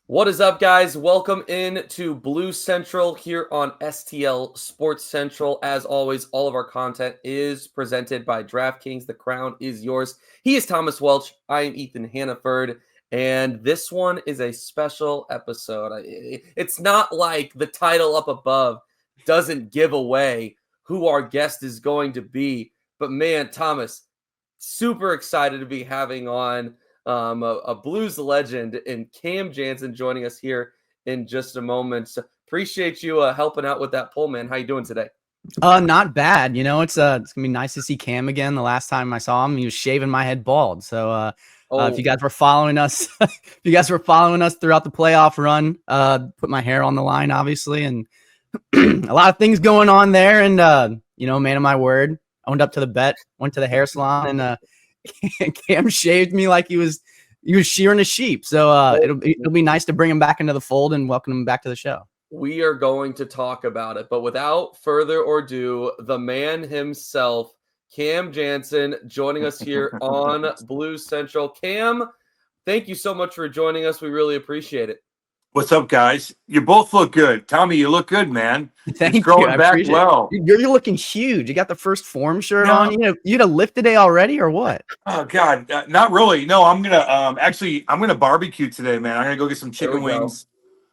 What is up, guys? Welcome in to Blue Central here on STL Sports Central. As always, all of our content is presented by DraftKings. The crown is yours. He is Thomas Welch. I am Ethan Hannaford. And this one is a special episode. It's not like the title up above doesn't give away who our guest is going to be. But man, Thomas, super excited to be having on a Blues legend and Cam Janssen joining us here in just a moment. So appreciate you helping out with that poll, man. How you doing today? Not bad. It's gonna be nice to see Cam again. The last time I saw him, he was shaving my head bald. So if you guys were following us, throughout the playoff run, put my hair on the line, obviously, and a lot of things going on there. And man of my word, owned up to the bet, went to the hair salon, and Cam shaved me like he was shearing a sheep. So it'll be nice to bring him back into the fold and welcome him back to the show. We are going to talk about it, but without further ado, the man himself, Cam Janssen, joining us here on Blue Central. Cam, thank you so much for joining us. We really appreciate it. What's up, guys? You both look good. Tommy, you look good, man. Thank you. Growing back well. You're looking huge. You got the first form shirt on. You had a lift today already or what? Oh God, not really. No, I'm gonna barbecue today, man. I'm gonna go get some chicken wings.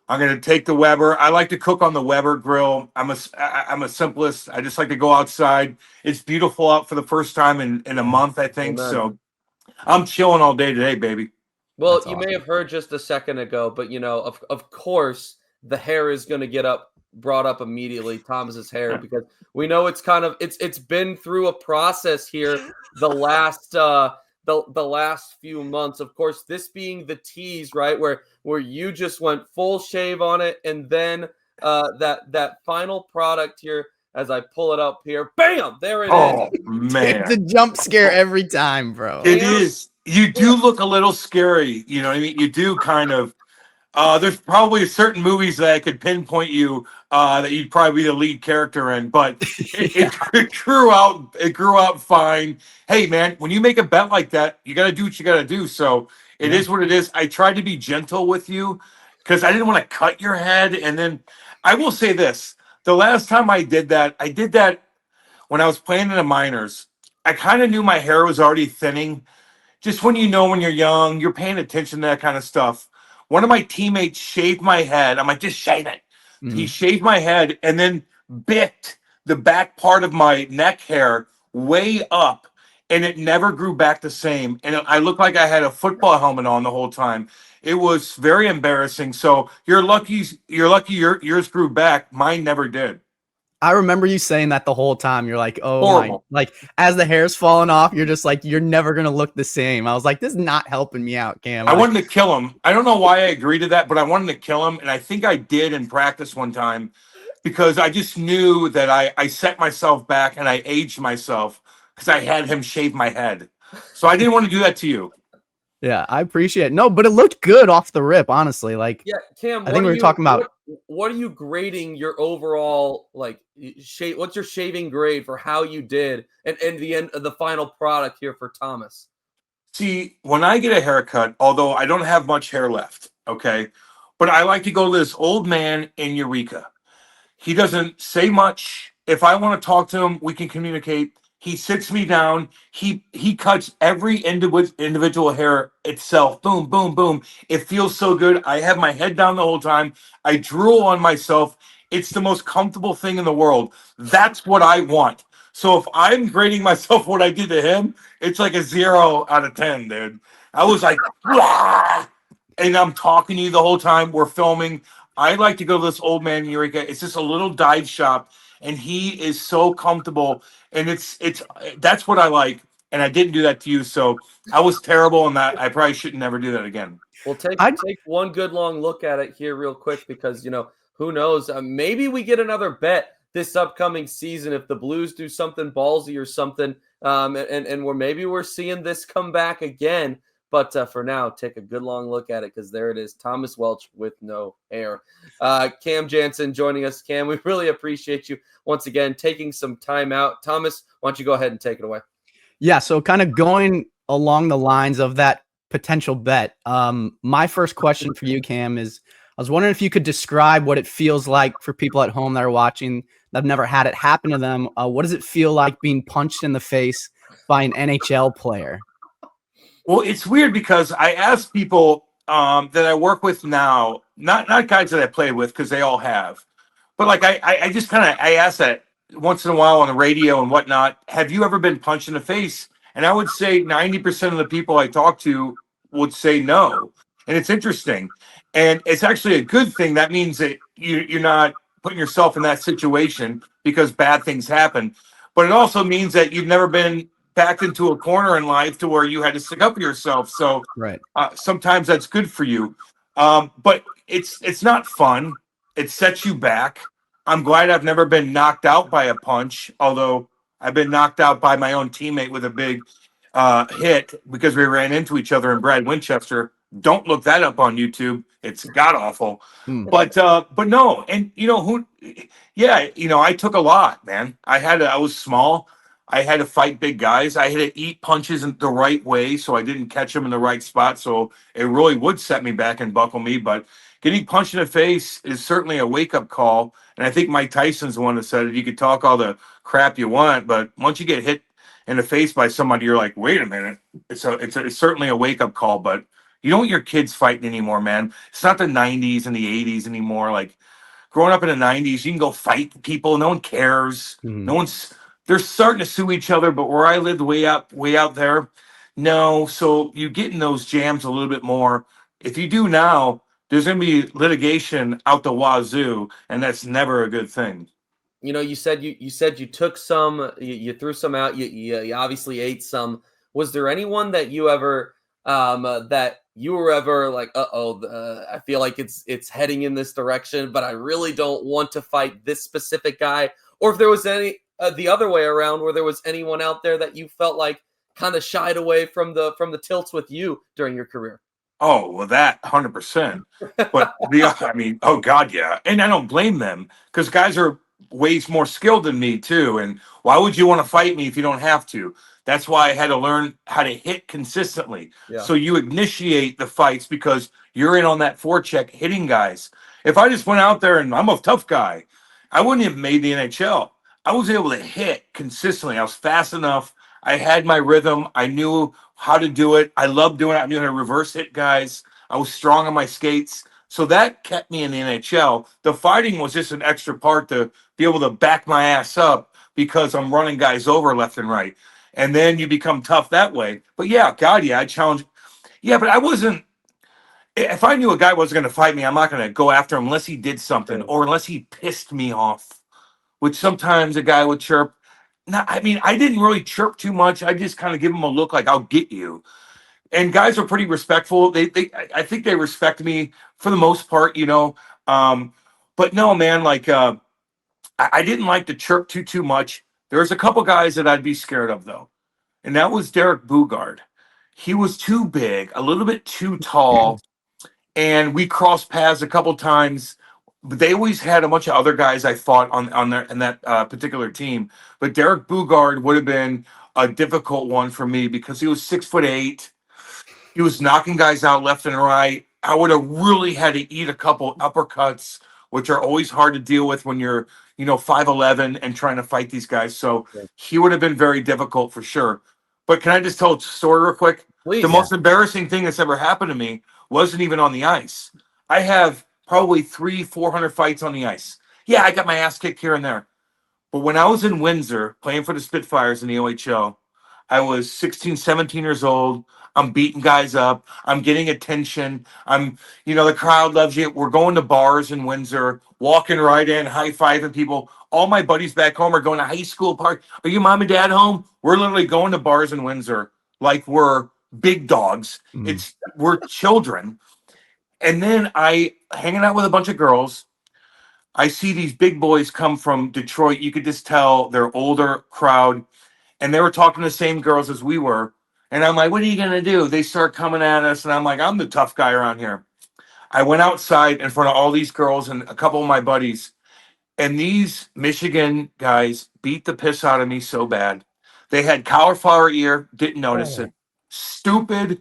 I'm gonna take the Weber. I like to cook on the Weber grill. I'm a simplest. I just like to go outside. It's beautiful out for the first time in a month, I think. Amen. So I'm chilling all day today, baby. Well, that's awesome. May have heard just a second ago, but of course, the hair is going to get brought up immediately. Thomas's hair, because we know it's it's been through a process here the last the last few months. Of course, this being the tease, right, where you just went full shave on it, and then that final product here. As I pull it up here, bam! There it is. Oh man, it's a jump scare every time, bro. It is. You do look a little scary. You know what I mean? You do kind of. There's probably certain movies that I could pinpoint you that you'd probably be the lead character in, but it grew out. It grew out fine. Hey, man, when you make a bet like that, you got to do what you got to do. So it is what it is. I tried to be gentle with you because I didn't want to cut your head. And then I will say this: the last time I did that when I was playing in the minors. I kind of knew my hair was already thinning. Just when you're young, you're paying attention to that kind of stuff. One of my teammates shaved my head. I'm like, just shave it. Mm-hmm. He shaved my head and then bit the back part of my neck hair way up, and it never grew back the same. And I looked like I had a football helmet on the whole time. It was very embarrassing. So you're lucky yours grew back. Mine never did. I remember you saying that the whole time. You're like, oh, horrible. Like as the hair's falling off, you're just like, you're never going to look the same. I was like, this is not helping me out, Cam. I wanted to kill him. I don't know why I agreed to that, but I wanted to kill him. And I think I did in practice one time because I just knew that I set myself back and I aged myself because I had him shave my head. So I didn't want to do that to you. Yeah, I appreciate it. No, but it looked good off the rip, honestly. Like, yeah, Cam, I think we were talking about. What are you grading your overall shave? What's your shaving grade for how you did and the end of the final product here for Thomas? See, when I get a haircut, although I don't have much hair left, okay, but I like to go to this old man in Eureka. He doesn't say much. If I want to talk to him, we can communicate. He sits me down. He cuts every individual hair itself. Boom, boom, boom. It feels so good. I have my head down the whole time. I drool on myself. It's the most comfortable thing in the world. That's what I want. So if I'm grading myself what I did to him, it's like a 0 out of 10, dude. I was like, "Wah!" And I'm talking to you the whole time. We're filming. I like to go to this old man in Eureka. It's just a little dive shop, and he is so comfortable. And that's what I like. And I didn't do that to you. So I was terrible in that. I probably should never do that again. Well, take one good long look at it here real quick because, who knows? Maybe we get another bet this upcoming season if the Blues do something ballsy or something. And we're seeing this come back again. But for now, take a good long look at it because there it is. Thomas Welch with no hair. Cam Janssen joining us. Cam, we really appreciate you once again taking some time out. Thomas, why don't you go ahead and take it away? Yeah, so kind of going along the lines of that potential bet. My first question for you, Cam, is I was wondering if you could describe what it feels like for people at home that are watching that have never had it happen to them. What does it feel like being punched in the face by an NHL player? Well, it's weird because I ask people that I work with now, not guys that I play with because they all have, but like I just kind of I ask that once in a while on the radio and whatnot. Have you ever been punched in the face? And I would say 90% of the people I talk to would say no. And it's interesting, and it's actually a good thing. That means that you're not putting yourself in that situation because bad things happen. But it also means that you've never been backed into a corner in life to where you had to stick up for yourself. So Right. sometimes that's good for you, but it's not fun. It sets you back. I'm glad I've never been knocked out by a punch, although I've been knocked out by my own teammate with a big hit because we ran into each other in Brad Winchester. Don't look that up on YouTube. It's god awful. But no, and you know who? Yeah, you know I took a lot, man. I was small. I had to fight big guys. I had to eat punches in the right way so I didn't catch them in the right spot. So it really would set me back and buckle me. But getting punched in the face is certainly a wake up call. And I think Mike Tyson's the one that said it. You could talk all the crap you want, but once you get hit in the face by somebody, you're like, wait a minute. It's certainly a wake up call. But you don't want your kids fighting anymore, man. It's not the 90s and the 80s anymore. Like growing up in the 90s, you can go fight people. No one cares. No one's they're starting to sue each other, but where I lived way out there, no. So you get in those jams a little bit more. If you do now, there's going to be litigation out the wazoo, and that's never a good thing. You know, you said you took some, you threw some out. You obviously ate some. Was there anyone that you ever that you were ever like, I feel like it's heading in this direction, but I really don't want to fight this specific guy, or if there was any the other way around where there was anyone out there that you felt like kind of shied away from the tilts with you during your career? Oh, well, that 100%. But I mean, oh God, yeah. And I don't blame them because guys are ways more skilled than me too. And why would you want to fight me if you don't have to? That's why I had to learn how to hit consistently. Yeah. So you initiate the fights because you're in on that forecheck hitting guys. If I just went out there and I'm a tough guy, I wouldn't have made the NHL. I was able to hit consistently. I was fast enough. I had my rhythm. I knew how to do it. I loved doing it. I knew how to reverse hit guys. I was strong on my skates. So that kept me in the NHL. The fighting was just an extra part to be able to back my ass up because I'm running guys over left and right. And then you become tough that way. But yeah, God, yeah, I challenged. Yeah, but I wasn't. If I knew a guy wasn't going to fight me, I'm not going to go after him unless he did something or unless he pissed me off, which sometimes a guy would chirp. No, I mean, I didn't really chirp too much. I just kind of give him a look like I'll get you. And guys are pretty respectful. I think they respect me for the most part, you know. But no, man, like I didn't like to chirp too much. There's a couple guys that I'd be scared of though, and that was Derek Bugard. He was too big, a little bit too tall, and we crossed paths a couple times. But they always had a bunch of other guys I fought on their in that particular team. But Derek Bugard would have been a difficult one for me because he was 6'8". He was knocking guys out left and right. I would have really had to eat a couple uppercuts, which are always hard to deal with when you're, 5'11" and trying to fight these guys. So he would have been very difficult for sure. But can I just tell a story real quick? Please. The most embarrassing thing that's ever happened to me wasn't even on the ice. I have probably 400 fights on the ice. Yeah, I got my ass kicked here and there. But when I was in Windsor playing for the Spitfires in the OHL, I was 16, 17 years old. I'm beating guys up. I'm getting attention. The crowd loves you. We're going to bars in Windsor, walking right in, high-fiving people. All my buddies back home are going to high school park. Are you mom and dad home? We're literally going to bars in Windsor like we're big dogs. We're children. And then I hanging out with a bunch of girls. I see these big boys come from Detroit. You could just tell they're older crowd. And they were talking to the same girls as we were. And I'm like, what are you going to do? They start coming at us. And I'm like, I'm the tough guy around here. I went outside in front of all these girls and a couple of my buddies. And these Michigan guys beat the piss out of me so bad. They had cauliflower ear, didn't notice it. stupid.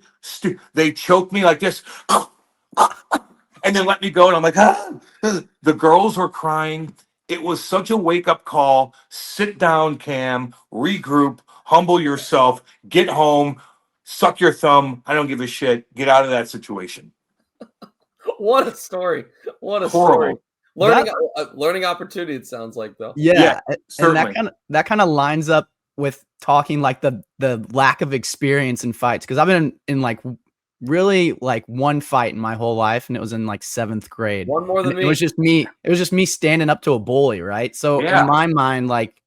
They choked me like this, and then let me go. And I'm like, ah. The girls were crying. It was such a wake up call. Sit down, Cam, regroup, humble yourself, get home, suck your thumb. I don't give a shit. Get out of that situation. What a story. What a story. Horrible. Learning opportunity, it sounds like, though. Yeah, and certainly. that kind of lines up with talking like the lack of experience in fights, because I've been in like really like one fight in my whole life, and it was in like 7th grade. One more than And me. It was just me standing up to a bully, right? So in my mind, like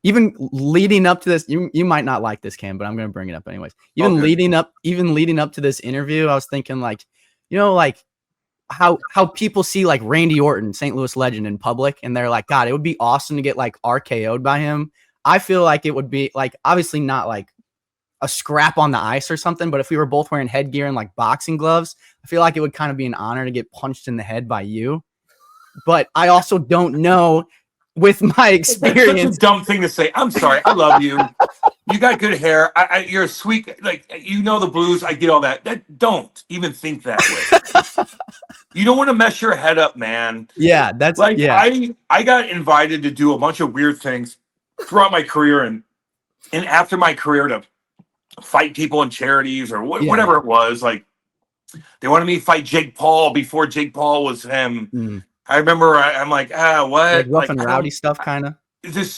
even leading up to this, you might not like this, Cam, but I'm gonna bring it up anyways. Even leading up to this interview, I was thinking like, like how people see like Randy Orton, St. Louis legend, in public, and they're like, God, it would be awesome to get like RKO'd by him. I feel like it would be like, obviously not like a scrap on the ice or something, but if we were both wearing headgear and like boxing gloves, I feel like it would kind of be an honor to get punched in the head by you. But I also don't know, with my experience. That's such a dumb thing to say. I'm sorry. I love you. You got good hair. You're a sweet, like, the Blues. I get all that. Don't even think that way. You don't want to mess your head up, man. Yeah, that's like, yeah. I got invited to do a bunch of weird things throughout my career, and after my career, to fight people in charities or whatever it was. Like, they wanted me to fight Jake Paul before Jake Paul was him. Mm. I remember I'm like, what? Like rough and rowdy stuff, kind of.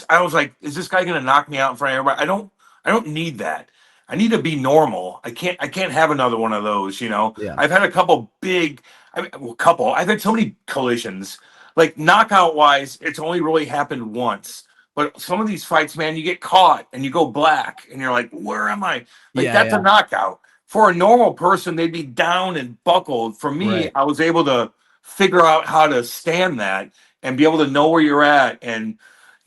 I was like, is this guy gonna knock me out in front of everybody? I don't need that. I need to be normal. I can't have another one of those, Yeah. I've had a couple I've had so many collisions. Like, knockout wise, it's only really happened once. But some of these fights, man, you get caught and you go black and you're like, where am I? Like, that's a knockout. For a normal person, they'd be down and buckled. For me, I was able to figure out how to stand that and be able to know where you're at, and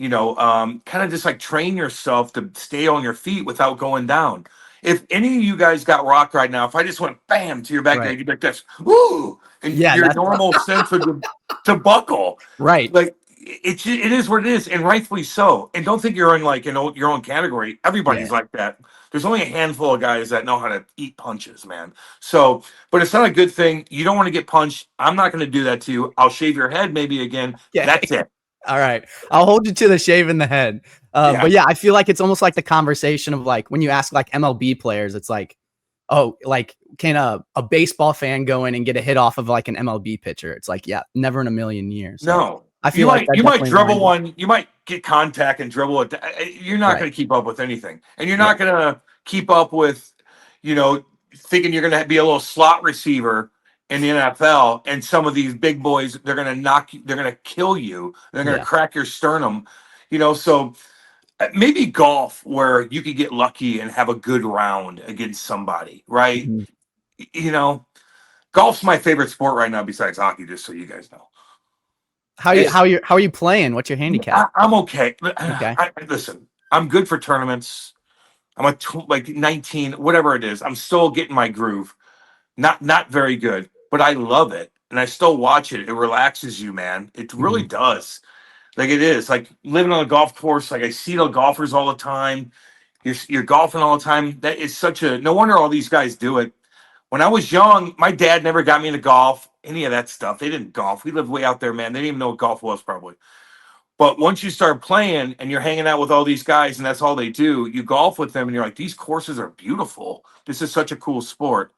kind of just like train yourself to stay on your feet without going down. If any of you guys got rocked right now, if I just went bam to your back, you'd be like this, woo, and your normal sense would to buckle, right? Like, it is what it is, and rightfully so. And don't think you're in like your own category. Everybody's like that. There's only a handful of guys that know how to eat punches, man. So, but it's not a good thing. You don't want to get punched. I'm not going to do that to you. I'll shave your head maybe again. Yeah. That's it. All right. I'll hold you to the shave in the head. But yeah, I feel like it's almost like the conversation of like when you ask like MLB players, it's like, oh, like, can a baseball fan go in and get a hit off of like an MLB pitcher? It's like, yeah, never in a million years. No. I feel like you might dribble one. You might get contact and dribble it. You're not going to keep up with anything, and you're not going to keep up with, thinking you're going to be a little slot receiver in the NFL. And some of these big boys, they're going to knock you. They're going to kill you. They're going to crack your sternum. So maybe golf, where you could get lucky and have a good round against somebody, right? Mm-hmm. Golf's my favorite sport right now, besides hockey. Just so you guys know. How are you playing? What's your handicap? I'm okay. Okay. Listen, I'm good for tournaments. I'm like 19, whatever it is. I'm still getting my groove. Not very good, but I love it, and I still watch it. It relaxes you, man. It really does. Like, it is like living on a golf course. Like, I see the golfers all the time. You're golfing all the time. That is no wonder all these guys do it. When I was young, my dad never got me into golf, any of that stuff. They didn't golf. We lived way out there, man. They didn't even know what golf was, probably. But once you start playing and you're hanging out with all these guys and that's all they do, you golf with them and you're like, these courses are beautiful. This is such a cool sport.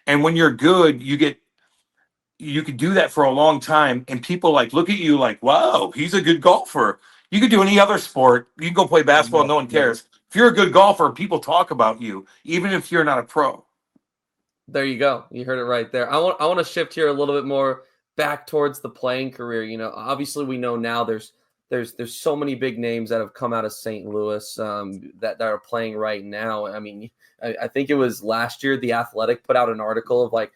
And when you're good, you could do that for a long time. And people like look at you like, wow, he's a good golfer. You could do any other sport. You can go play basketball. No one cares. If you're a good golfer, people talk about you, even if you're not a pro. There you go. You heard it right there. I want to shift here a little bit more back towards the playing career. Obviously we know now there's so many big names that have come out of St. Louis that are playing right now. I mean, I think it was last year, The Athletic put out an article of like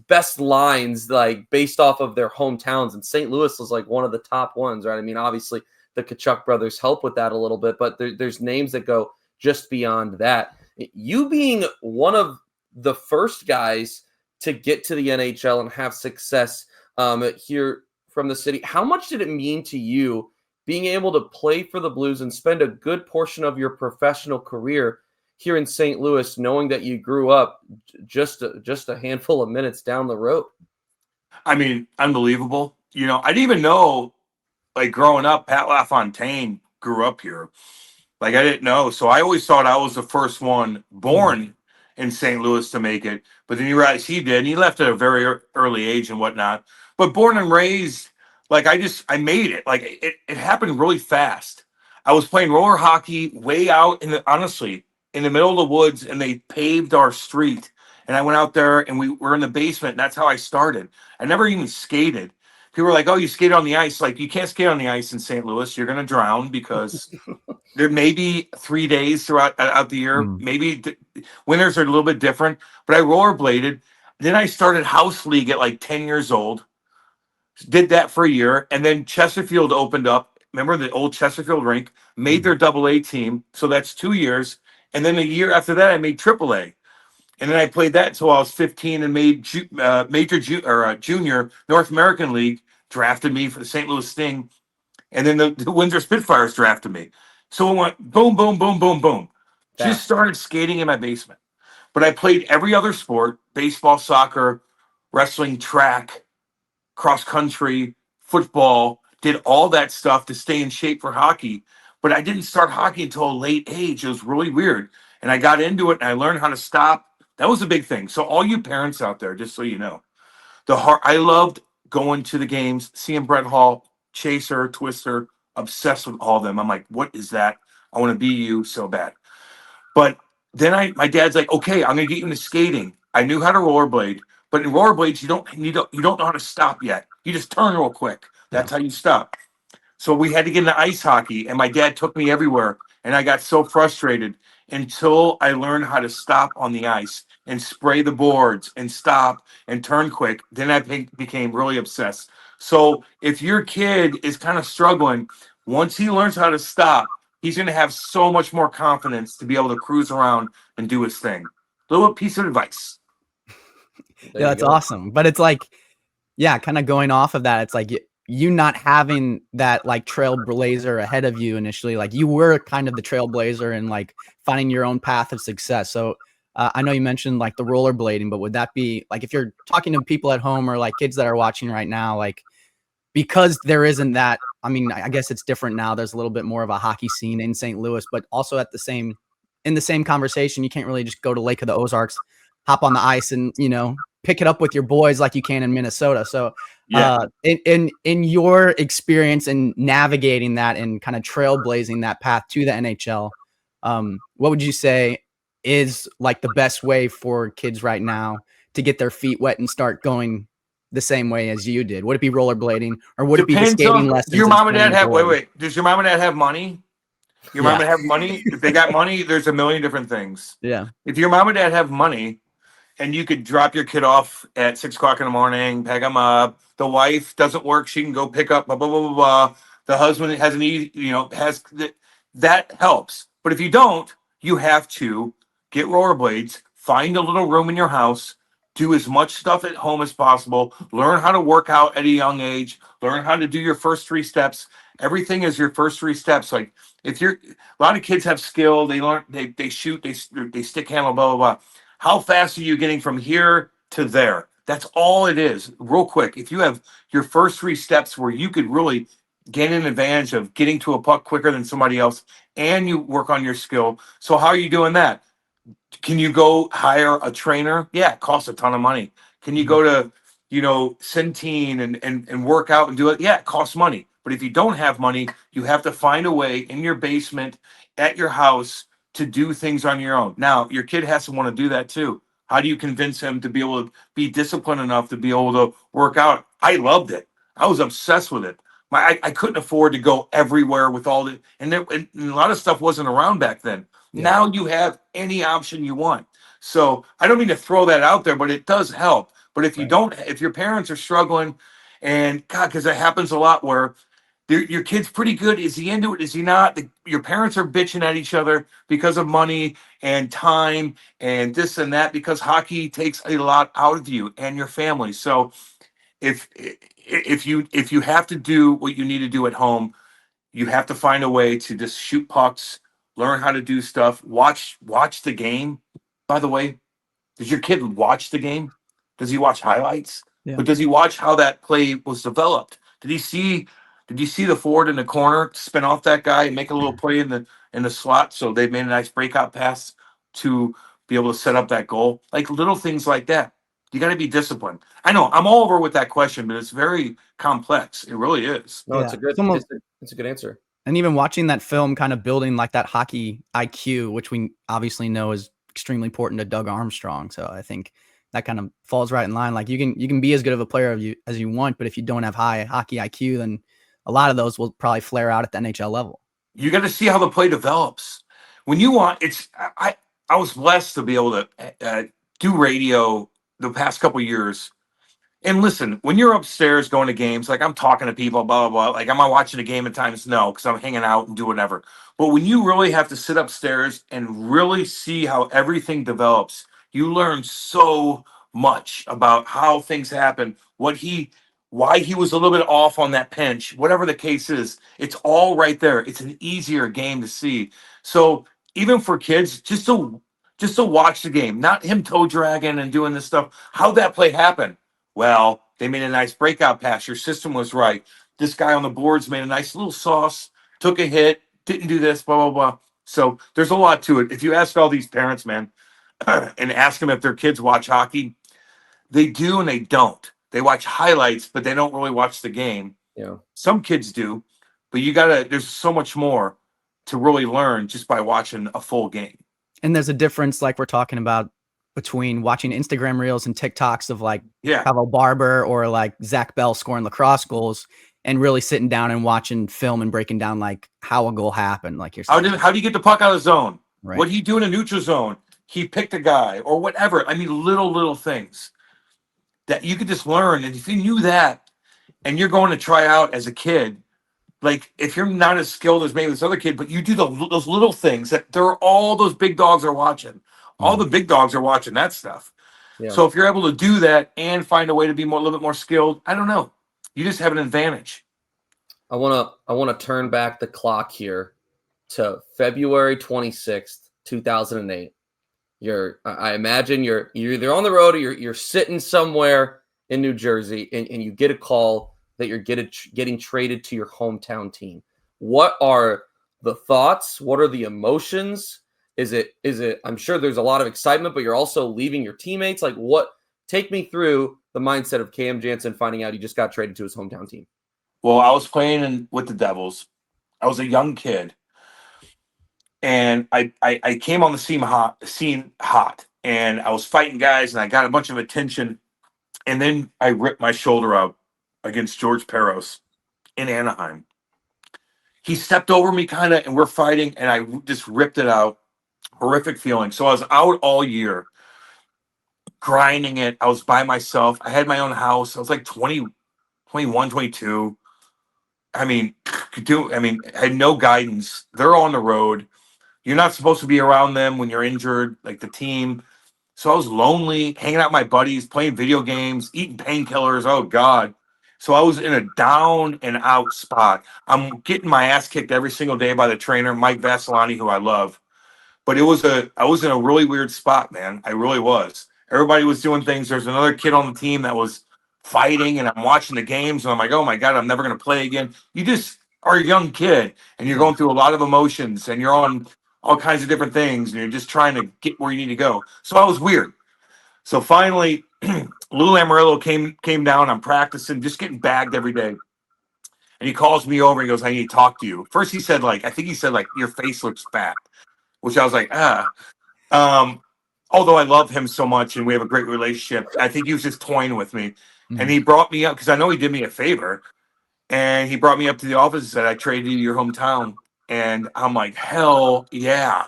best lines, like based off of their hometowns. And St. Louis was like one of the top ones, right? I mean, obviously the Kachuk brothers help with that a little bit, but there's names that go just beyond that. You being one of the first guys to get to the NHL and have success here from the city, how much did it mean to you being able to play for the Blues and spend a good portion of your professional career here in St. Louis, knowing that you grew up just a handful of minutes down the road? I mean, unbelievable. You know, I didn't even know, like growing up, Pat LaFontaine grew up here. Like I didn't know. So I always thought I was the first one born in St. Louis to make it. But then you realize he did. And he left at a very early age and whatnot. But born and raised, like I made it. Like it happened really fast. I was playing roller hockey way out honestly, in the middle of the woods, and they paved our street. And I went out there and we were in the basement. And that's how I started. I never even skated. People were like, "Oh, you skate on the ice." Like, you can't skate on the ice in St. Louis. You're going to drown because there may be 3 days throughout out the year. Maybe winters are a little bit different. But I rollerbladed. Then I started house league at like 10 years old. Did that for a year, and then Chesterfield opened up. Remember the old Chesterfield rink? Made their AA team. So that's 2 years. And then a year after that, I made AAA. And then I played that until I was 15 and made junior North American League. Drafted me for the St. Louis Sting. And then the Windsor Spitfires drafted me. So it went boom, boom, boom, boom, boom. Just started skating in my basement. But I played every other sport: baseball, soccer, wrestling, track, cross country, football, did all that stuff to stay in shape for hockey. But I didn't start hockey until a late age. It was really weird. And I got into it and I learned how to stop. That was a big thing. So all you parents out there, just so you know, I loved going to the games, seeing Brett Hall, Chaser, Twister, obsessed with all of them. I'm like, what is that? I want to be you so bad. But then my dad's like, okay, I'm gonna get you into skating. I knew how to rollerblade, but in rollerblades, you don't know how to stop yet. You just turn real quick. That's how you stop. So we had to get into ice hockey, and my dad took me everywhere, and I got so frustrated until I learned how to stop on the ice and spray the boards and stop and turn quick. Then I became really obsessed. So if your kid is kind of struggling, once he learns how to stop, he's going to have so much more confidence to be able to cruise around and do his thing. Little piece of advice. Yeah, that's awesome. But it's like, yeah, kind of going off of that, it's like you not having that like trailblazer ahead of you initially. Like, you were kind of the trailblazer and like finding your own path of success. So I know you mentioned like the rollerblading, but would that be like, if you're talking to people at home or like kids that are watching right now, like, because there isn't that, I mean, I guess it's different now. There's a little bit more of a hockey scene in St. Louis, but also in the same conversation, you can't really just go to Lake of the Ozarks, hop on the ice and, pick it up with your boys like you can in Minnesota. So in your experience in navigating that and kind of trailblazing that path to the NHL, what would you say is like the best way for kids right now to get their feet wet and start going the same way as you did? Would it be rollerblading, or would it be the skating lessons? Do your mom and dad have does your mom and dad have money? Your mom and dad have money? If they got money, there's a million different things. Yeah. If your mom and dad have money and you could drop your kid off at 6 o'clock in the morning, pick them up. The wife doesn't work, she can go pick up, blah, blah, blah, blah, blah. The husband has that helps. But if you don't, you have to get rollerblades, find a little room in your house, do as much stuff at home as possible, learn how to work out at a young age, learn how to do your first 3 steps. Everything is your first 3 steps. Like, if a lot of kids have skill, they learn, they shoot, they stick handle, blah, blah, blah. How fast are you getting from here to there? That's all it is. Real quick, if you have your first 3 steps where you could really gain an advantage of getting to a puck quicker than somebody else, and you work on your skill. So how are you doing that? Can you go hire a trainer? Yeah, it costs a ton of money. Can you go to, Centene and work out and do it? Yeah, it costs money. But if you don't have money, you have to find a way in your basement, at your house, to do things on your own. Now, your kid has to want to do that too. How do you convince him to be able to be disciplined enough to be able to work out? I loved it. I was obsessed with it. I couldn't afford to go everywhere with all the, and a lot of stuff wasn't around back then. Yeah. Now you have any option you want. So I don't mean to throw that out there, but it does help. But if you don't, if your parents are struggling, and God, because it happens a lot where your kid's pretty good. Is he into it? Is he not? Your parents are bitching at each other because of money and time and this and that, because hockey takes a lot out of you and your family. So if you have to do what you need to do at home, you have to find a way to just shoot pucks, learn how to do stuff. Watch the game. By the way, does your kid watch the game? Does he watch highlights? Yeah. But does he watch how that play was developed? Did he see the forward in the corner spin off that guy and make a little play in the slot? So they made a nice breakout pass to be able to set up that goal. Like little things like that. You got to be disciplined. I know I'm all over with that question, but it's very complex. It really is. No, Yeah. it's a good answer. And even watching that film, kind of building like that hockey IQ, which we obviously know is extremely important to Doug Armstrong. So I think that kind of falls right in line. Like you can be as good of a player as you want, but if you don't have high hockey IQ, then a lot of those will probably flare out at the NHL level. You got to see how the play develops. When you want, I was blessed to be able to do radio the past couple of years. And listen, when you're upstairs going to games, like I'm talking to people, blah, blah, blah. Like, am I watching a game at times? No, because I'm hanging out and doing whatever. But when you really have to sit upstairs and really see how everything develops, you learn so much about how things happen, why he was a little bit off on that pinch, whatever the case is. It's all right there. It's an easier game to see. So even for kids, just to watch the game, not him toe dragging and doing this stuff, how that play happened. Well, they made a nice breakout pass. Your system was right. This guy on the boards made a nice little sauce, took a hit, didn't do this, blah, blah, blah. So there's a lot to it. If you ask all these parents, man, and ask them if their kids watch hockey, they do and they don't. They watch highlights, but they don't really watch the game. Yeah. Some kids do, but there's so much more to really learn just by watching a full game. And there's a difference, like we're talking about, between watching Instagram reels and TikToks of like Pavel Barber or like Zach Bell scoring lacrosse goals and really sitting down and watching film and breaking down like how a goal happened. Like you're saying. How do you get the puck out of the zone? Right. What do you do in a neutral zone? He picked a guy or whatever. I mean, little things that you could just learn. And if you knew that and you're going to try out as a kid, like if you're not as skilled as maybe this other kid, but you do those little things that all those big dogs are watching. All the big dogs are watching that stuff. Yeah. So if you're able to do that and find a way to be a little bit more skilled, I don't know. You just have an advantage. I want to turn back the clock here to February 26th, 2008. I imagine you're either on the road or you're sitting somewhere in New Jersey and you get a call that you're getting traded to your hometown team. What are the thoughts? What are the emotions? Is it, I'm sure there's a lot of excitement, but you're also leaving your teammates. Like take me through the mindset of Cam Janssen finding out he just got traded to his hometown team. Well, I was playing with the Devils. I was a young kid. And I came on the scene hot. And I was fighting guys and I got a bunch of attention. And then I ripped my shoulder out against George Peros in Anaheim. He stepped over me kind of and we're fighting and I just ripped it out. Horrific feeling. So I was out all year grinding it. I was by myself. I had my own house. I was like 20, 21, 22. I mean, I had no guidance. They're on the road. You're not supposed to be around them when you're injured, like the team. So I was lonely, hanging out with my buddies, playing video games, eating painkillers. Oh, God. So I was in a down and out spot. I'm getting my ass kicked every single day by the trainer, Mike Vasilani, who I love. But I was in a really weird spot, man. I really was. Everybody was doing things. There's another kid on the team that was fighting, and I'm watching the games, and I'm like, oh, my God, I'm never going to play again. You just are a young kid, and you're going through a lot of emotions, and you're on all kinds of different things, and you're just trying to get where you need to go. So I was weird. So finally, Lou Amarillo came down. I'm practicing, just getting bagged every day. And he calls me over and goes, I need to talk to you. First, he said, your face looks fat. Which I was like, although I love him so much and we have a great relationship, I think he was just toying with me. Mm-hmm. And he brought me up because I know he did me a favor. And he brought me up to the office and said, I traded you to your hometown. And I'm like, hell yeah.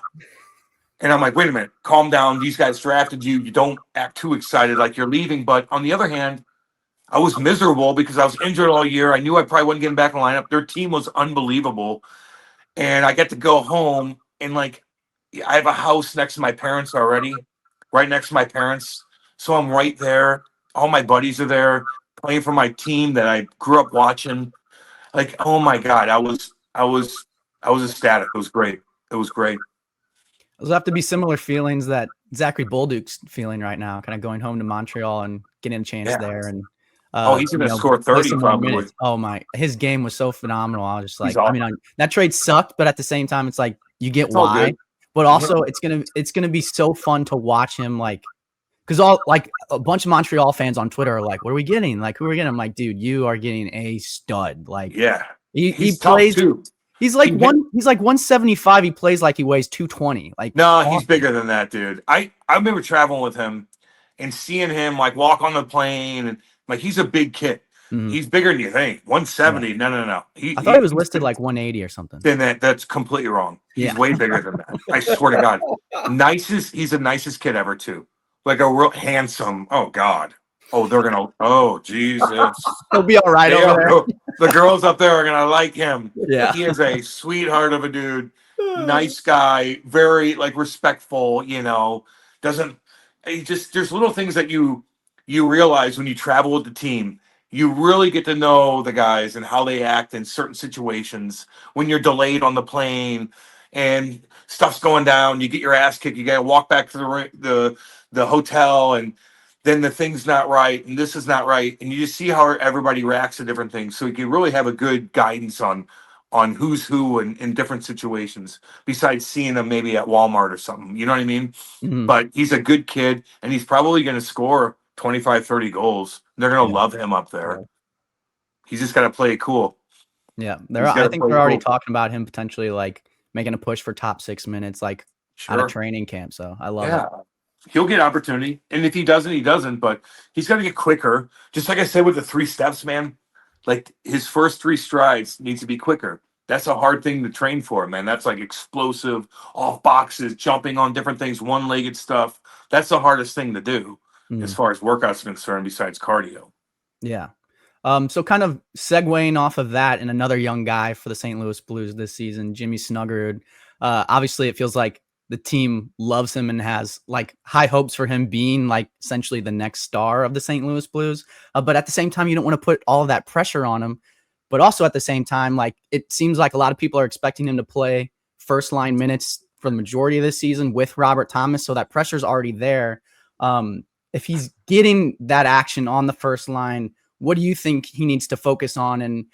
And I'm like, wait a minute, calm down. These guys drafted you. You don't act too excited like you're leaving. But on the other hand, I was miserable because I was injured all year. I knew I probably wasn't getting back in the lineup. Their team was unbelievable. And I get to go home and I have a house next to my parents already, right next to my parents. So I'm right there. All my buddies are there playing for my team that I grew up watching. Like, oh my God, I was ecstatic. It was great. It was great. Those have to be similar feelings that Zachary Bolduc's feeling right now, kind of going home to Montreal and getting a chance there. And he's going to score play 30 some more probably. minutes. Oh my, his game was so phenomenal. I was just like, awesome. That trade sucked, but at the same time, it's like you get It's all why. good. But also, it's gonna be so fun to watch him, like, because a bunch of Montreal fans on Twitter are like, "What are we getting? Like, who are we getting?" I'm like, dude, you are getting a stud. Like, he plays too. He's like 175. He plays like he weighs 220. Like, no, awesome. He's bigger than that, dude. I remember traveling with him and seeing him like walk on the plane, and like he's a big kid. Mm-hmm. He's bigger than you think. 170. Yeah. No. I thought he was listed like 180 or something. Then that's completely wrong. He's way bigger than that. I swear to God. He's the nicest kid ever too. Like a real handsome. Oh God. Oh Jesus. He'll be all right over there. The girls up there are gonna like him. Yeah. He is a sweetheart of a dude. Nice guy, very like respectful, there's little things that you realize when you travel with the team. You really get to know the guys and how they act in certain situations. When you're delayed on the plane and stuff's going down, you get your ass kicked. You got to walk back to the hotel, and then the thing's not right, and this is not right, and you just see how everybody reacts to different things. So you can really have a good guidance on who's who in different situations, besides seeing them maybe at Walmart or something. You know what I mean? Mm-hmm. But he's a good kid, and he's probably going to score 25, 30 goals. They're going to love him up there. Yeah. He's just got to play it cool. Yeah. I think they're already talking about him potentially like making a push for top 6 minutes, like out of training camp. So I love it. He'll get opportunity. And if he doesn't, he doesn't. But he's got to get quicker. Just like I said with the 3 steps, man. Like his first 3 strides needs to be quicker. That's a hard thing to train for, man. That's like explosive, off boxes, jumping on different things, one-legged stuff. That's the hardest thing to do as far as workouts are concerned, besides cardio. Yeah. So kind of segueing off of that, and another young guy for the St. Louis Blues this season, Jimmy Snuggerud. Obviously, it feels like the team loves him and has like high hopes for him being like essentially the next star of the St. Louis Blues. But at the same time, you don't want to put all of that pressure on him. But also at the same time, like it seems like a lot of people are expecting him to play first line minutes for the majority of this season with Robert Thomas. So that pressure's already there. If he's getting that action on the first line, what do you think he needs to focus on and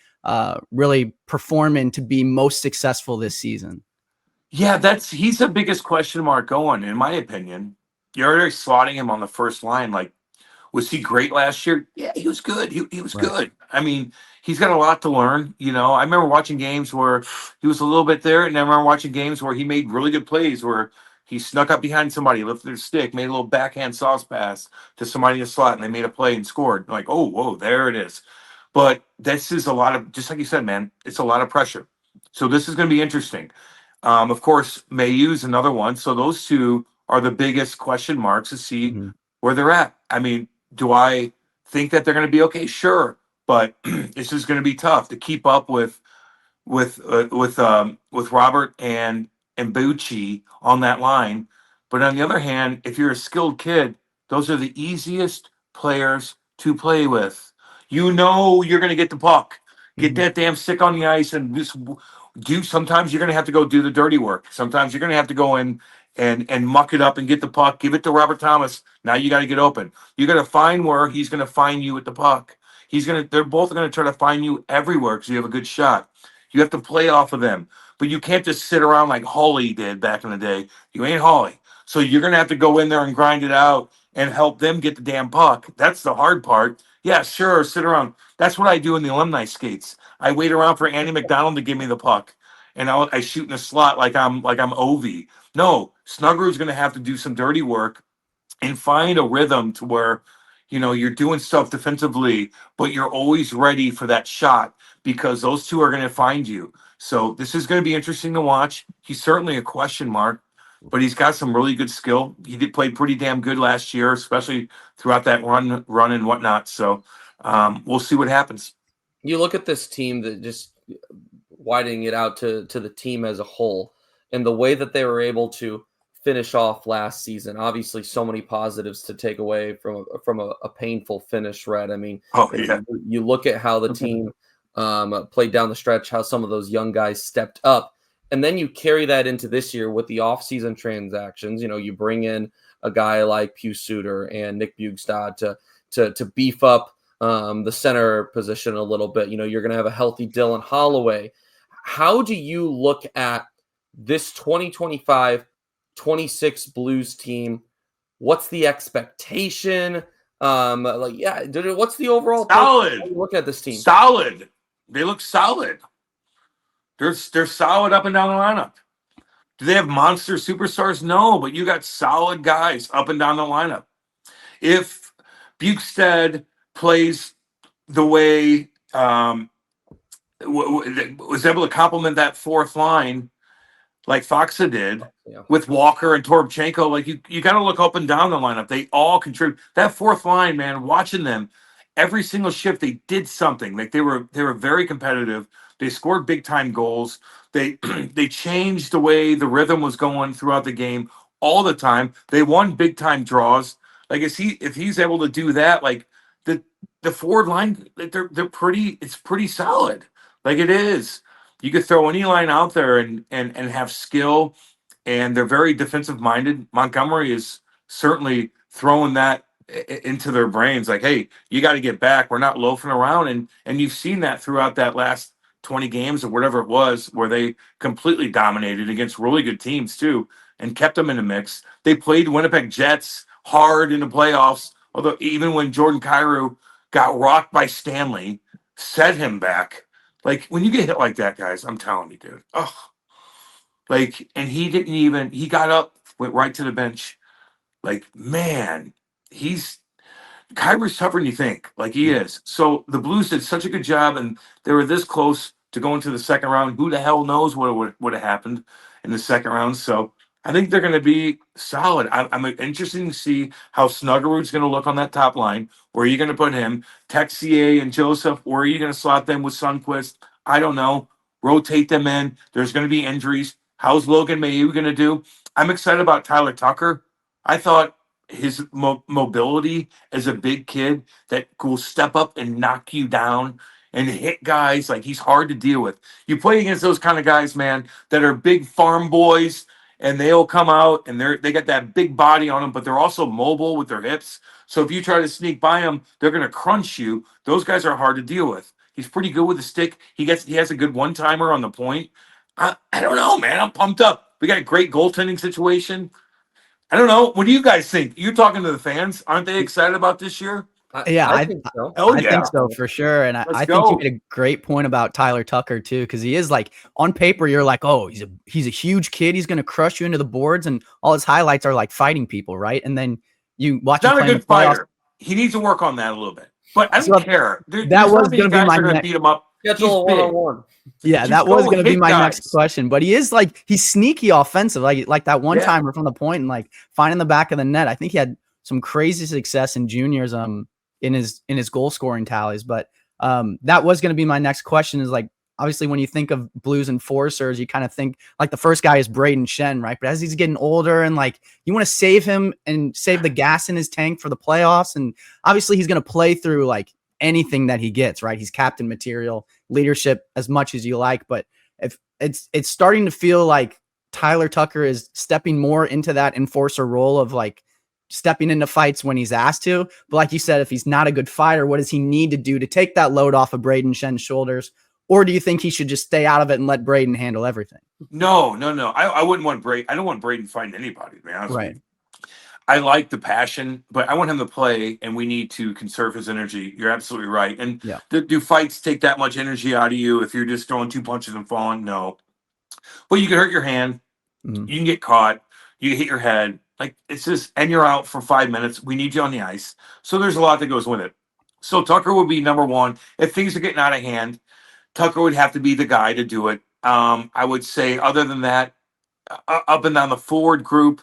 really perform in to be most successful this season? Yeah, he's the biggest question mark going, in my opinion. You're already slotting him on the first line. Like, was he great last year? Yeah, he was good. He was good. I mean, he's got a lot to learn. I remember watching games where he was a little bit there, and I remember watching games where he made really good plays where he snuck up behind somebody, lifted his stick, made a little backhand sauce pass to somebody in the slot, and they made a play and scored. Like, oh, whoa, there it is. But this is a lot of, just like you said, man, it's a lot of pressure. So this is going to be interesting. Of course, Mayu's another one. So those two are the biggest question marks to see where they're at. I mean, do I think that they're going to be okay? Sure, but it's just going to be tough to keep up with Robert and Bucci on that line. But on the other hand, if you're a skilled kid, those are the easiest players to play with. You're going to get the puck, get that damn stick on the ice, and just sometimes you're going to have to go do the dirty work. Sometimes you're going to have to go in and muck it up and get the puck, give it to Robert Thomas. Now you got to get open. You got to find where he's going to find you with the puck. They're both going to try to find you everywhere because you have a good shot. You have to play off of them, but you can't just sit around like Hawley did back in the day. You ain't Hawley. So you're going to have to go in there and grind it out and help them get the damn puck. That's the hard part. Yeah, sure, sit around. That's what I do in the alumni skates. I wait around for Andy McDonald to give me the puck, and I shoot in a slot like I'm Ovi. No, Snuggerud's going to have to do some dirty work and find a rhythm to where, you're doing stuff defensively, but you're always ready for that shot because those two are going to find you. So this is going to be interesting to watch. He's certainly a question mark, but he's got some really good skill. He did play pretty damn good last year, especially throughout that run and whatnot. So we'll see what happens. You look at this team that just widening it out to the team as a whole and the way that they were able to finish off last season. Obviously, so many positives to take away from a painful finish, Red. I mean, you look at how the team played down the stretch, how some of those young guys stepped up. And then you carry that into this year with the offseason transactions. You bring in a guy like Pius Suter and Nick Bjugstad to beef up the center position a little bit. You're going to have a healthy Dylan Holloway. How do you look at this 2025-26 Blues team? What's the expectation? What's the overall solid? Look at this team. Solid. They look solid. They're solid up and down the lineup. Do they have monster superstars? No, but you got solid guys up and down the lineup. If Bjugstad plays the way was able to complement that fourth line like Foxa did with Walker and Toropchenko, like you got to look up and down the lineup. They all contribute. That fourth line, man, watching them every single shift, they did something. Like they were very competitive. They scored big time goals. They changed the way the rhythm was going throughout the game all the time. They won big time draws. Like if he's able to do that, like the forward line, they're pretty. It's pretty solid. Like it is. You could throw any line out there and have skill, and they're very defensive minded. Montgomery is certainly throwing that into their brains, like, hey, you got to get back. We're not loafing around, and you've seen that throughout that last 20 games or whatever it was, where they completely dominated against really good teams too, and kept them in the mix. They played Winnipeg Jets hard in the playoffs, although even when Jordan Kyrou got rocked by Stanley, set him back. Like, when you get hit like that, guys, I'm telling you, dude. Oh, like, and he got up, went right to the bench. Like, man, Kyber's tougher than you think. Like, he is. So the Blues did such a good job, and they were this close to going to the second round. Who the hell knows what would have happened in the second round? So I think they're going to be solid. I'm interested to see how Snuggerud's going to look on that top line. Where are you going to put him? Texier and Joseph, where are you going to slot them with Sundqvist? I don't know. Rotate them in. There's going to be injuries. How's Logan Mailloux going to do? I'm excited about Tyler Tucker. I thought his mobility as a big kid that will step up and knock you down and hit guys, like, he's hard to deal with. You play against those kind of guys, man, that are big farm boys, and they'll come out and they got that big body on them, but they're also mobile with their hips. So if you try to sneak by them, they're going to crunch you. Those guys are hard to deal with. He's pretty good with the stick. He has a good one-timer on the point. I don't know, man. I'm pumped up. We got a great goaltending situation. I don't know. What do you guys think? You're talking to the fans. Aren't they excited about this year? I think so. I think so for sure. And I think you made a great point about Tyler Tucker too, because he is, like, on paper, you're like, oh, he's a huge kid. He's going to crush you into the boards, and all his highlights are like fighting people, right? And then you watch him not play a good fighter. He needs to work on that a little bit. But I don't care. That was going to be my next. Beat him up. Schedule one-on-one. Yeah, that was going to be my next question. But he is, like, he's sneaky offensive, like that one timer from the point and, like, finding the back of the net. I think he had some crazy success in juniors in his goal scoring tallies. But that was going to be my next question, is, like, obviously when you think of Blues enforcers, you kind of think, like, the first guy is Braden Shen, right? But as he's getting older and, like, you want to save him and save the gas in his tank for the playoffs. And obviously he's going to play through, like, anything that he gets, right? He's captain material, leadership as much as you like. But if it's starting to feel like Tyler Tucker is stepping more into that enforcer role of, like, stepping into fights when he's asked to. But like you said, if he's not a good fighter, what does he need to do to take that load off of Braden Shen's shoulders? Or do you think he should just stay out of it and let Braden handle everything? No. I wouldn't want Braden. I don't want Braden fighting anybody, man. Right. I like the passion, but I want him to play, and we need to conserve his energy. You're absolutely right. And do fights take that much energy out of you if you're just throwing two punches and falling? No. But you can hurt your hand. Mm-hmm. You can get caught. You can hit your head. Like, it's just, and you're out for 5 minutes. We need you on the ice. So there's a lot that goes with it. So Tucker would be number one. If things are getting out of hand, Tucker would have to be the guy to do it. I would say, other than that, up and down the forward group,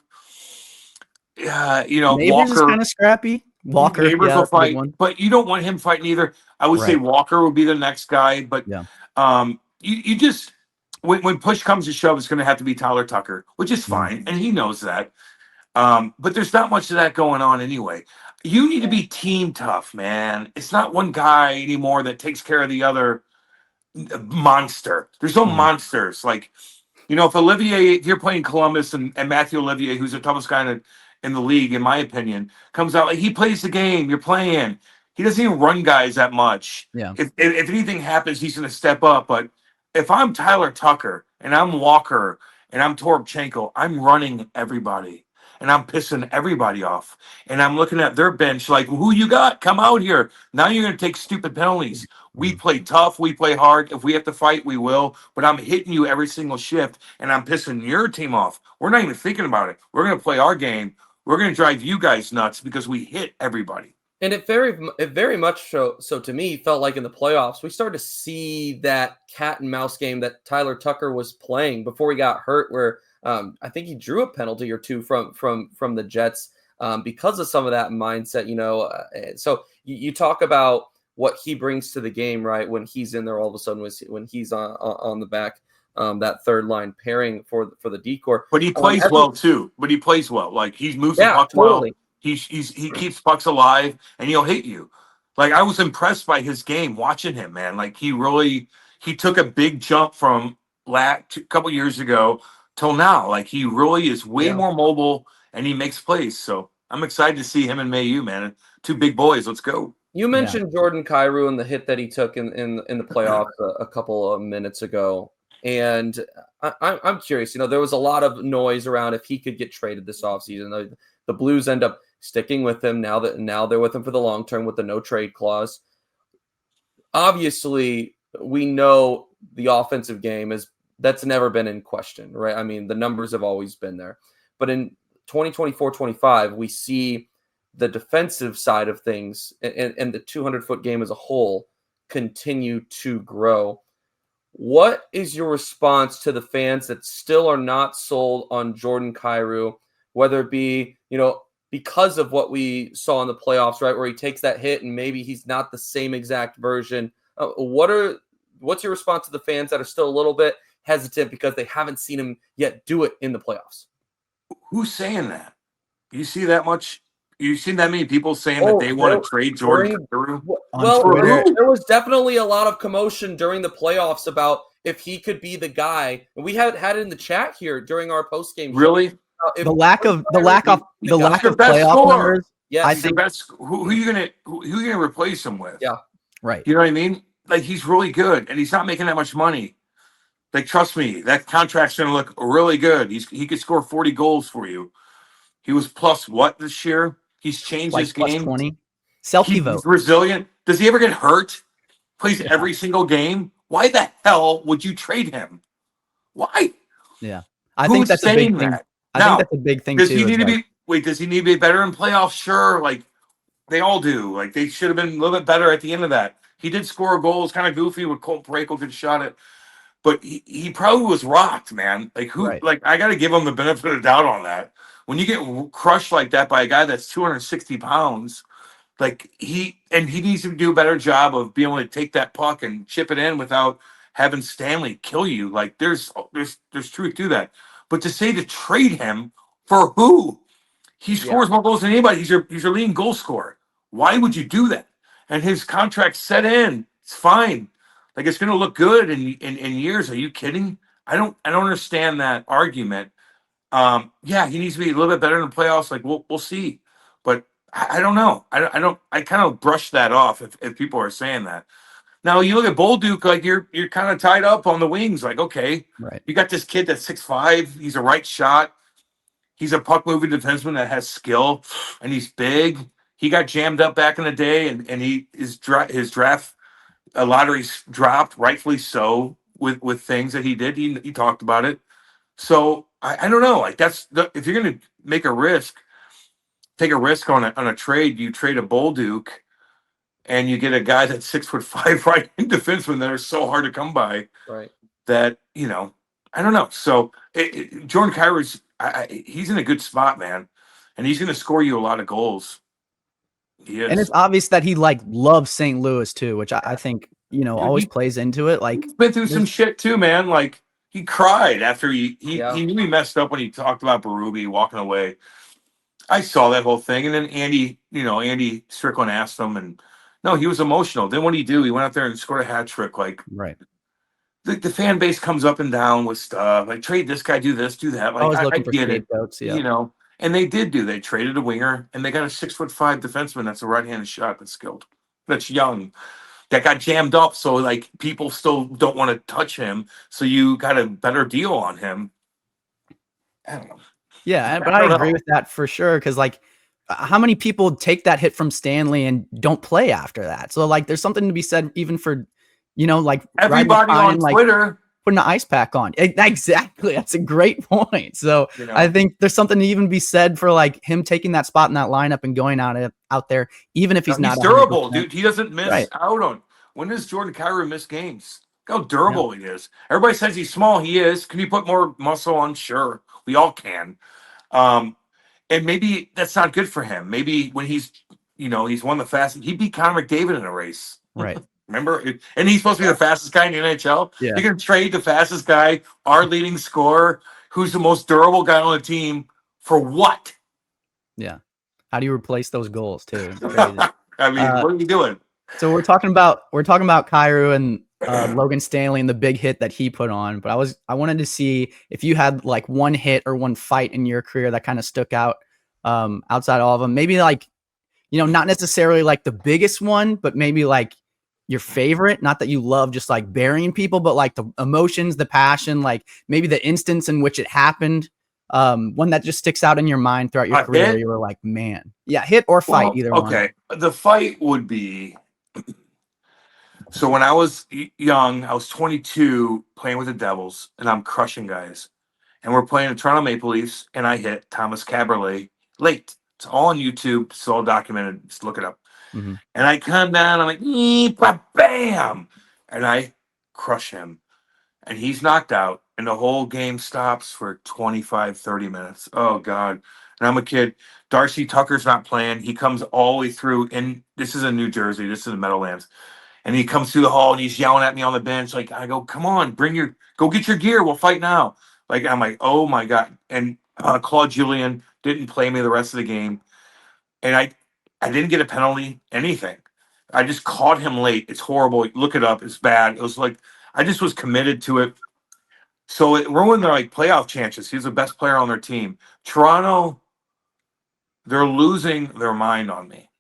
Neighbors Walker is kind of scrappy. Walker, Neighbors will fight, but you don't want him fighting either. I would say Walker would be the next guy, but you just, when push comes to shove, it's going to have to be Tyler Tucker, which is fine, and he knows that. But there's not much of that going on anyway. You need to be team tough, man. It's not one guy anymore that takes care of the other monster. There's no monsters. Like, if you're playing Columbus and Matthew Olivier, who's the toughest guy in the league, in my opinion, comes out, like, he plays the game you're playing. He doesn't even run guys that much. Yeah. If anything happens, he's going to step up. But if I'm Tyler Tucker and I'm Walker and I'm Toropchenko, I'm running everybody and I'm pissing everybody off. And I'm looking at their bench like, who you got? Come out here. Now you're going to take stupid penalties. We play tough. We play hard. If we have to fight, we will. But I'm hitting you every single shift, and I'm pissing your team off. We're not even thinking about it. We're going to play our game. We're going to drive you guys nuts because we hit everybody. And it very much so to me felt like in the playoffs, we started to see that cat and mouse game that Tyler Tucker was playing before he got hurt, where I think he drew a penalty or two from the Jets because of some of that mindset, So you talk about what he brings to the game, right? When he's in there, all of a sudden, when he's on the back, that third line pairing for the decor. But he plays well too. But he plays well. Like, he moves the puck totally. well. He keeps pucks alive, and he'll hit you. Like, I was impressed by his game watching him, man. Like, he took a big jump from a couple years ago till now. Like, he really is way more mobile, and he makes plays. So I'm excited to see him and Mayu, man. Two big boys. Let's go. You mentioned Jordan Kyrou and the hit that he took in the playoffs a couple of minutes ago. And I'm curious, there was a lot of noise around if he could get traded this offseason. The Blues end up sticking with him now they're with him for the long term with the no trade clause. Obviously, we know the offensive game that's never been in question, right? I mean, the numbers have always been there. But in 2024-25, we see the defensive side of things and the 200-foot game as a whole continue to grow. What is your response to the fans that still are not sold on Jordan Kyrou, whether it be, because of what we saw in the playoffs, right, where he takes that hit and maybe he's not the same exact version? What's your response to the fans that are still a little bit hesitant because they haven't seen him yet do it in the playoffs? Who's saying that? You see that much? You've seen that many people saying that they want to trade Jordan Kyrou? Well, there was definitely a lot of commotion during the playoffs about if he could be the guy. And we had it in the chat here during our post-game show. Really? The lack of playoff numbers. Yeah, I think who are you gonna replace him with? Yeah, right. You know what I mean? Like, he's really good, and he's not making that much money. Like, trust me, that contract's gonna look really good. He could score 40 goals for you. He was plus what this year? He's changed his game. 20. Selfie vote. He's resilient. Does he ever get hurt? Plays every single game. Why the hell would you trade him? Why? Yeah, I think that's a big thing. I think that's a big thing too. Does he need to be? Wait, does he need to be better in playoffs? Sure, like they all do. Like, they should have been a little bit better at the end of that. He did score a goal. It's kind of goofy with Colt Parayko could shot it, but he probably was rocked, man. Like, who? Right. Like, I got to give him the benefit of the doubt on that. When you get crushed like that by a guy that's 260 pounds, like he needs to do a better job of being able to take that puck and chip it in without having Stanley kill you. Like, there's truth to that. But to say to trade him for who? He scores more goals than anybody. He's your leading goal scorer. Why would you do that? And his contract's set in. It's fine. Like, it's going to look good in years. Are you kidding? I don't understand that argument. Yeah, he needs to be a little bit better in the playoffs. Like, we'll see. But I don't know. I kind of brush that off if people are saying that. Now, you look at Bolduc, like, you're kind of tied up on the wings. Like, okay, right. You got this kid that's 6'5". He's a right shot. He's a puck-moving defenseman that has skill, and he's big. He got jammed up back in the day, and his draft lotteries dropped, rightfully so, with things that he did. He talked about it. So I don't know. Like, if you're going to take a risk on a trade, you trade a Bolduc, and you get a guy that's 6'5" right in defenseman that are so hard to come by. Right. That, I don't know. So Jordan Kyrou's he's in a good spot, man, and he's going to score you a lot of goals. He is. And it's obvious that he loves St. Louis too, which I think always plays into it. Like, he's been through some shit too, man. Like, he cried after he knew he messed up when he talked about Berube walking away. I saw that whole thing, and then Andy Strickland asked him, and no, he was emotional. Then what did he do? He went out there and scored a hat trick. Like, right. the fan base comes up and down with stuff like trade this guy, do this, do that. Like Always I looking for get it, scapegoats. Yeah. And they did do. They traded a winger, and they got a 6'5" defenseman that's a right-handed shot that's skilled, that's young, that got jammed up. So like people still don't want to touch him. So you got a better deal on him. I don't know. Yeah, but I agree with that for sure. Because like, how many people take that hit from Stanley and don't play after that? So like, there's something to be said even for, like everybody on Twitter putting an ice pack on. Exactly, that's a great point. So I think there's something to even be said for like him taking that spot in that lineup and going out there, even if he's not durable, dude. He doesn't miss out on. When does Jordan Kyrou miss games? Look how durable he is. Everybody says he's small. He is. Can you put more muscle on? Sure, we all can. And maybe that's not good for him. Maybe when he's one of the fastest, he beat Connor McDavid in a race. Right. Remember? And he's supposed to be the fastest guy in the NHL. Yeah. You're going to trade the fastest guy, our leading scorer, who's the most durable guy on the team, for what? Yeah. How do you replace those goals too? I mean, what are you doing? So we're talking about Kyrou and Logan Stanley and the big hit that he put on. But I wanted to see if you had like one hit or one fight in your career that kind of stuck out outside all of them. Maybe like, not necessarily like the biggest one, but maybe like your favorite. Not that you love just like burying people, but like the emotions, the passion, like maybe the instance in which it happened. One that just sticks out in your mind throughout your career. You were like, man, yeah, hit or fight, either one. Okay, the fight would be. So when I was young, I was 22 playing with the Devils, and I'm crushing guys. And we're playing the Toronto Maple Leafs, and I hit Thomas Caberlet late. It's all on YouTube. It's all documented. Just look it up. Mm-hmm. And I come down, I'm like, bam! And I crush him. And he's knocked out, and the whole game stops for 25, 30 minutes. Oh, God. And I'm a kid. Darcy Tucker's not playing. He comes all the way through, and this is in New Jersey. This is in Meadowlands. And he comes through the hall, and he's yelling at me on the bench. Like, I go, come on, go get your gear. We'll fight now. Like, I'm like, oh, my God. And Claude Julien didn't play me the rest of the game. And I didn't get a penalty, anything. I just caught him late. It's horrible. Look it up. It's bad. It was like, I just was committed to it. So it ruined their playoff chances. He's the best player on their team. Toronto, they're losing their mind on me.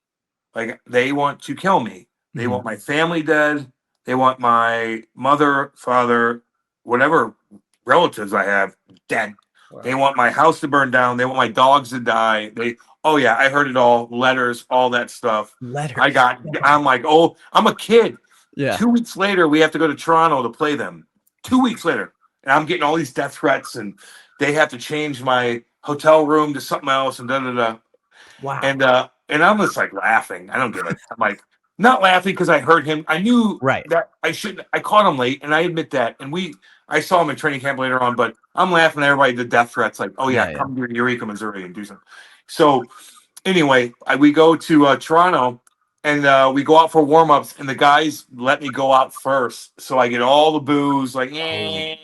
Like, they want to kill me. They want my family dead. They want my mother, father, whatever relatives I have dead. Wow. They want my house to burn down. They want my dogs to die. I heard it all. Letters, all that stuff. Letters. I'm like, oh, I'm a kid. Yeah. 2 weeks later, we have to go to Toronto to play them. 2 weeks later. And I'm getting all these death threats, and they have to change my hotel room to something else, and da-da-da. Wow. And I'm just like laughing. I don't give it. I'm like, not laughing because I heard him. I knew that I shouldn't. I caught him late, and I admit that. And I saw him at training camp later on, but I'm laughing at everybody. The death threats, like, oh yeah, come to Eureka, Missouri, and do something. So anyway, we go to Toronto, and we go out for warm-ups, and the guys let me go out first, so I get all the boos, like, and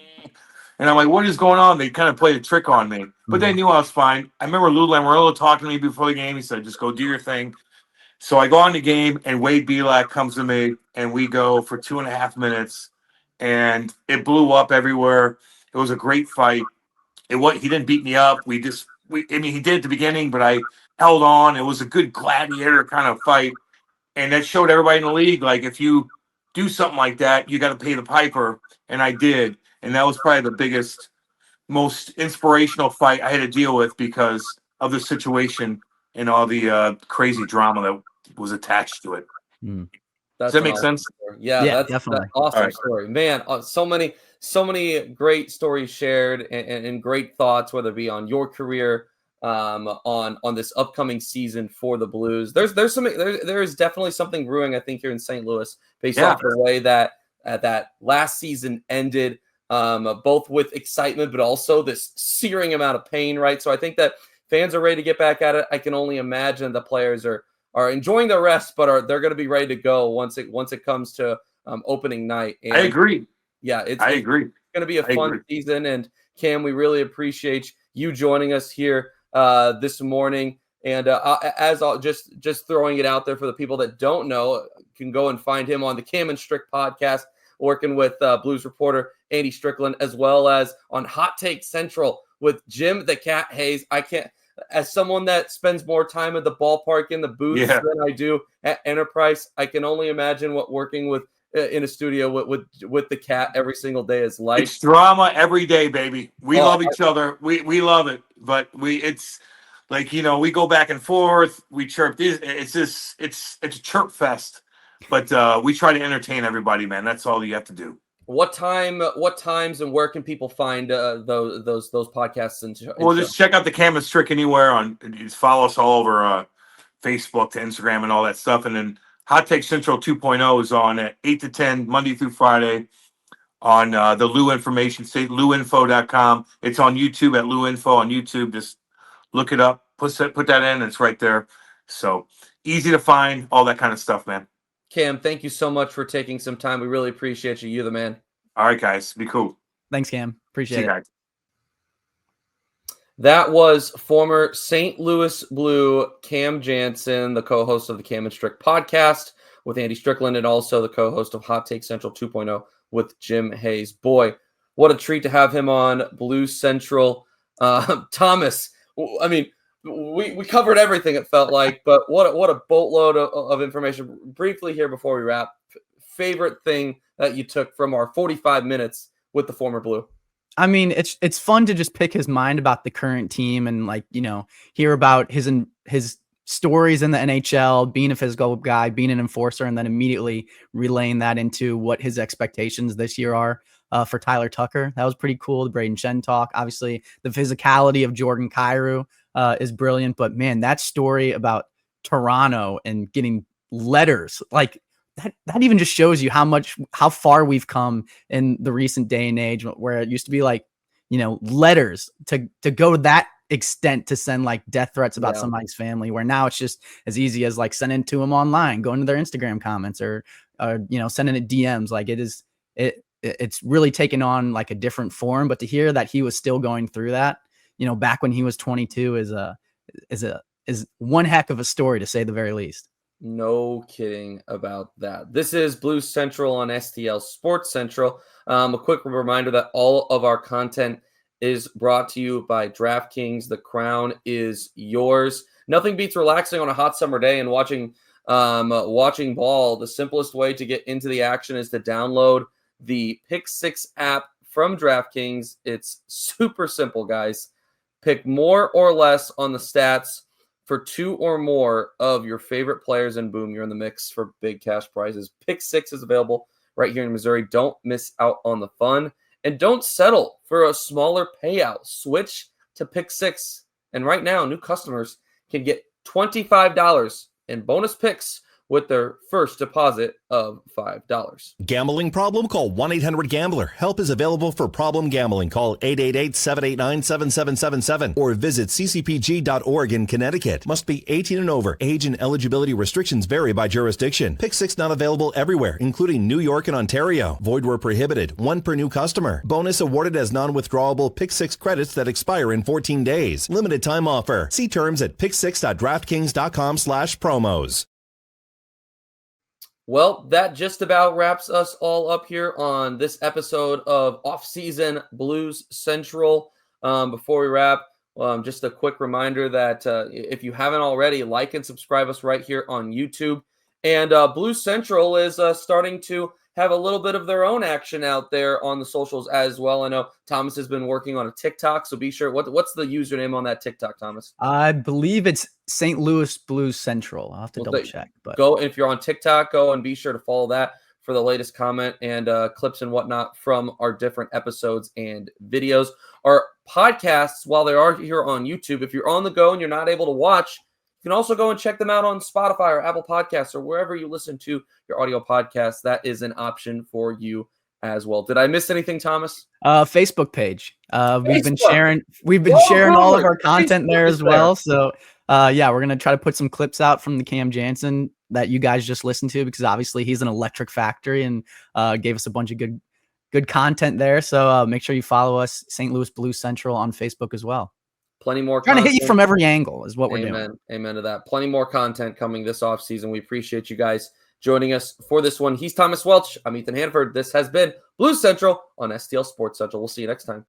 I'm like, what is going on? They kind of played a trick on me, but they knew I was fine. I remember Lou Lamoriello talking to me before the game. He said, just go do your thing. So I go on the game, and Wade Belak comes to me, and we go for 2.5 minutes, and it blew up everywhere. It was a great fight. He didn't beat me up. He did at the beginning, but I held on. It was a good gladiator kind of fight, and that showed everybody in the league, like, if you do something like that, you got to pay the piper, and I did, and that was probably the biggest, most inspirational fight I had to deal with because of the situation and all the crazy drama that was attached to it. Does that make sense? Yeah, that's definitely an awesome story, man. So many great stories shared and great thoughts, whether it be on your career, on this upcoming season for the Blues. There is definitely something brewing, I think, here in St. Louis, based off the way that that last season ended, both with excitement but also this searing amount of pain, right? So I think that fans are ready to get back at it. I can only imagine the players are enjoying their rest, but they're going to be ready to go once it comes to opening night. And I agree. Yeah, I agree. It's going to be a fun season. And Cam, we really appreciate you joining us here this morning. And as just throwing it out there for the people that don't know, can go and find him on the Cam and Strick podcast working with Blues reporter Andy Strickland, as well as on Hot Take Central with Jim the Cat Hayes. I can't, as someone that spends more time at the ballpark in the booths than I do at Enterprise, I can only imagine what working with in a studio with the cat every single day is like. It's drama every day, baby. We love each other. We love it, but it's like, we go back and forth. We chirp. It's a chirp fest, but we try to entertain everybody, man. That's all you have to do. What times, and where can people find those podcasts? And just check out the Cam and Strick anywhere just follow us all over Facebook to Instagram and all that stuff, and then Hot Take Central 2.0 is on at 8 to 10 Monday through Friday on the Lou Information State, louinfo.com. It's on YouTube at Lou Info on YouTube. Just look it up, put that in, it's right there. So easy to find, all that kind of stuff, man. Cam, thank you so much for taking some time. We really appreciate you. You're the man. All right, guys. Be cool. Thanks, Cam. Appreciate it. Guys. That was former St. Louis Blue Cam Janssen, the co-host of the Cam and Strick podcast with Andy Strickland, and also the co-host of Hot Take Central 2.0 with Jim Hayes. Boy, what a treat to have him on Blue Central. Thomas, I mean, we covered everything, it felt like, but what a boatload of information. Briefly here before we wrap, favorite thing that you took from our 45 minutes with the former Blue? I mean, it's fun to just pick his mind about the current team and hear about his stories in the NHL, being a physical guy, being an enforcer, and then immediately relaying that into what his expectations this year are for Tyler Tucker. That was pretty cool. The Braden Shen talk, obviously the physicality of Jordan Kyrou is brilliant, but man, that story about Toronto and getting letters like that even just shows you how far we've come in the recent day and age, where it used to be letters to go to that extent to send like death threats about somebody's family, where now it's just as easy as like sending to them online, going to their Instagram comments or sending it DMs. Like it's really taken on like a different form, but to hear that he was still going through that, back when he was 22 is one heck of a story, to say the very least. No kidding about that. This is Blue Central on STL Sports Central. A quick reminder that all of our content is brought to you by DraftKings. The crown is yours. Nothing beats relaxing on a hot summer day and watching ball. The simplest way to get into the action is to download the Pick 6 app from DraftKings. It's super simple, guys. Pick more or less on the stats for two or more of your favorite players, and boom, you're in the mix for big cash prizes. Pick 6 is available right here in Missouri. Don't miss out on the fun, and don't settle for a smaller payout. Switch to Pick 6, and right now, new customers can get $25 in bonus picks with their first deposit of $5. Gambling problem? Call 1-800-GAMBLER. Help is available for problem gambling. Call 888-789-7777 or visit ccpg.org in Connecticut. Must be 18 and over. Age and eligibility restrictions vary by jurisdiction. Pick 6 not available everywhere, including New York and Ontario. Void where prohibited. One per new customer. Bonus awarded as non-withdrawable Pick 6 credits that expire in 14 days. Limited time offer. See terms at pick6.draftkings.com/promos. Well, that just about wraps us all up here on this episode of Off-Season Blues Central. Before we wrap, just a quick reminder that if you haven't already, like and subscribe us right here on YouTube. And Blues Central is starting to have a little bit of their own action out there on the socials as well. I know Thomas has been working on a TikTok, so be sure. What's the username on that TikTok, Thomas? I believe it's St. Louis Blues Central. I'll have to double check. But go, if you're on TikTok, go and be sure to follow that for the latest comment and clips and whatnot from our different episodes and videos. Our podcasts, while they are here on YouTube, if you're on the go and you're not able to watch, you can also go and check them out on Spotify or Apple Podcasts or wherever you listen to your audio podcasts. That is an option for you as well. Did I miss anything, Thomas? Facebook page. We've been sharing all of our content there as well. So we're going to try to put some clips out from the Cam Janssen that you guys just listened to, because obviously he's an electric factory and gave us a bunch of good content there. So make sure you follow us, St. Louis Blues Central, on Facebook as well. Plenty more trying to hit you from every angle is what we're doing. Amen to that. Plenty more content coming this off season. We appreciate you guys joining us for this one. He's Thomas Welch. I'm Ethan Hannaford. This has been Blue Central on STL Sports Central. We'll see you next time.